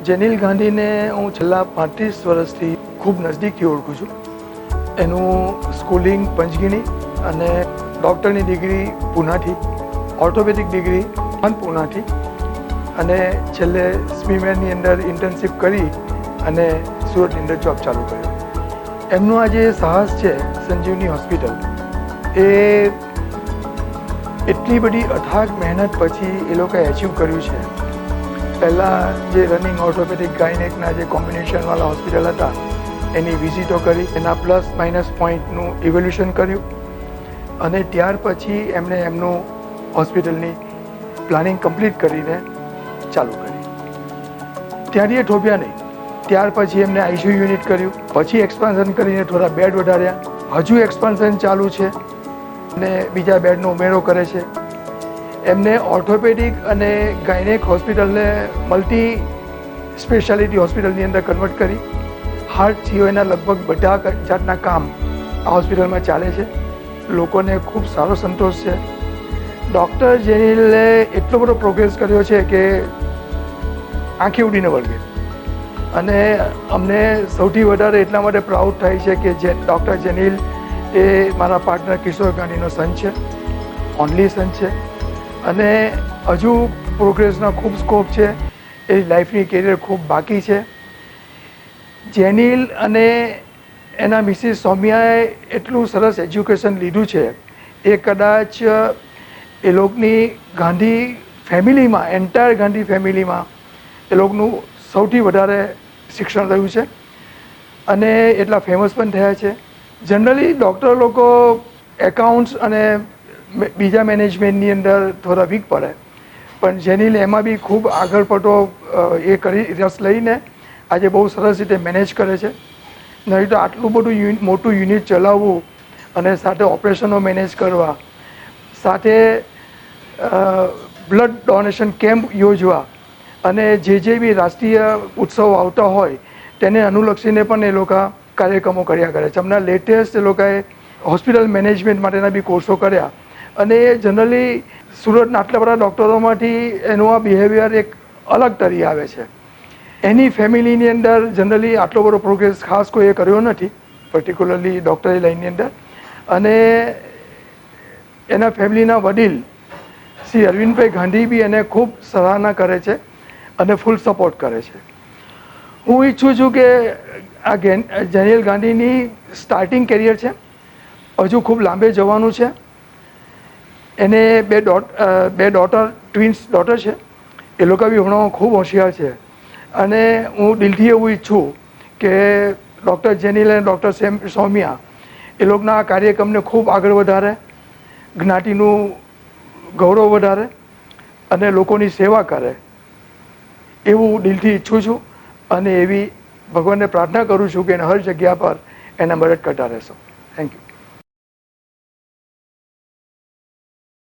જેનિલ ગાંધીને હું છેલ્લા 35 વર્ષથી ખૂબ નજદીકથી ઓળખું છું. એનું સ્કૂલિંગ પંચગીની અને ડૉક્ટરની ડિગ્રી પૂનાથી, ઓર્થોપેડિક ડિગ્રી પણ પૂનાથી, અને છેલ્લે સ્વીમેરની અંદર ઇન્ટર્નશીપ કરી અને સુરતની અંદર જોબ ચાલુ કર્યો. એમનું આ જે સાહસ છે સંજીવની હોસ્પિટલ, એ એટલી બધી અથાગ મહેનત પછી એ લોકોએ એચીવ કર્યું છે. પહેલાં જે રનિંગ ઓર્થોપેડિક ગાયનેકના જે કોમ્બિનેશનવાળા હોસ્પિટલ હતા એની વિઝિટો કરી, એના પ્લસ માઇનસ પોઈન્ટનું ઇવોલ્યુશન કર્યું, અને ત્યાર પછી એમણે એમનું હોસ્પિટલની પ્લાનિંગ કમ્પ્લીટ કરીને ચાલુ કરી. ત્યાંથી એ થોભ્યા નહીં. ત્યાર પછી એમને આઈસીયુ યુનિટ કર્યું, પછી એક્સપાન્શન કરીને થોડા બેડ વધાર્યા, હજુ એક્સપાન્શન ચાલુ છે અને બીજા બેડનો ઉમેરો કરે છે. એમને ઓર્થોપેડિક અને ગાયનેક હોસ્પિટલને મલ્ટી સ્પેશિયાલિટી હોસ્પિટલની અંદર કન્વર્ટ કરી. હાર્ટ સિવાયના લગભગ બધા જાતના કામ આ હોસ્પિટલમાં ચાલે છે. લોકોને ખૂબ સારો સંતોષ છે. ડૉક્ટર જેનિલે એટલો બધો પ્રોગ્રેસ કર્યો છે કે આંખે ઉડીને વળગે. અને અમને સૌથી વધારે એટલા માટે પ્રાઉડ થાય છે કે જે ડૉક્ટર જેનિલ એ મારા પાર્ટનર કિશોર ગાંધીનો સન છે, ઓનલી સન છે, અને હજુ પ્રોગ્રેસનો ખૂબ સ્કોપ છે. એ લાઈફની કેરિયર ખૂબ બાકી છે. જેનિલ અને એના મિસિસ સૌમ્યાએ એટલું સરસ એજ્યુકેશન લીધું છે, એ કદાચ એ લોકોની ગાંધી ફેમિલીમાં, એન્ટાયર ગાંધી ફેમિલીમાં એ લોકોનું સૌથી વધારે શિક્ષણ થયું છે, અને એટલા ફેમસ પણ થયા છે. જનરલી ડૉક્ટર લોકો એકાઉન્ટ્સ અને બીજા મેનેજમેન્ટની અંદર થોડા વીક પડે, પણ જેનિલ એમાં બી ખૂબ આગળ પડતો એ કરી રસ લઈને આજે બહુ સરસ રીતે મેનેજ કરે છે. નહીં તો આટલું બધું મોટું યુનિટ ચલાવવું અને સાથે ઓપરેશનો મેનેજ કરવા, સાથે બ્લડ ડોનેશન કેમ્પ યોજવા, અને જે બી રાષ્ટ્રીય ઉત્સવો આવતા હોય તેને અનુલક્ષીને પણ એ લોકો કાર્યક્રમો કર્યા કરે છે. હમણાં લેટેસ્ટ એ લોકોએ હોસ્પિટલ મેનેજમેન્ટ માટેના બી કોર્સો કર્યા, અને એ જનરલી સુરતના આટલા બધા ડૉક્ટરોમાંથી એનું આ બિહેવિયર એક અલગ તરી આવે છે. એની ફેમિલીની અંદર જનરલી આટલો બધો પ્રોગ્રેસ ખાસ કોઈએ કર્યો નથી, પર્ટિક્યુલરલી ડૉક્ટરી લાઇનની અંદર. અને એના ફેમિલીના વડીલ શ્રી અરવિંદભાઈ ગાંધી બી એને ખૂબ સરાહના કરે છે અને ફૂલ સપોર્ટ કરે છે. હું ઈચ્છું છું કે આ જેનિલ ગાંધીની સ્ટાર્ટિંગ કેરિયર છે, હજુ ખૂબ લાંબે જવાનું છે. એને બે ડોટર, ટ્વિન્સ ડોટર છે. એ લોકો બી હમણાં ખૂબ હોશિયાર છે, અને હું દિલથી એવું ઈચ્છું કે ડૉક્ટર જેનિલ અને ડૉક્ટર સૌમ્યા એ લોકોના કાર્યક્રમને ખૂબ આગળ વધારે, જ્ઞાતિનું ગૌરવ વધારે અને લોકોની સેવા કરે, એવું દિલથી ઈચ્છું છું. અને એવી ભગવાનને પ્રાર્થના કરું છું કે એને હર જગ્યા પર એના મદદ કરતા રહેશો. Thank you.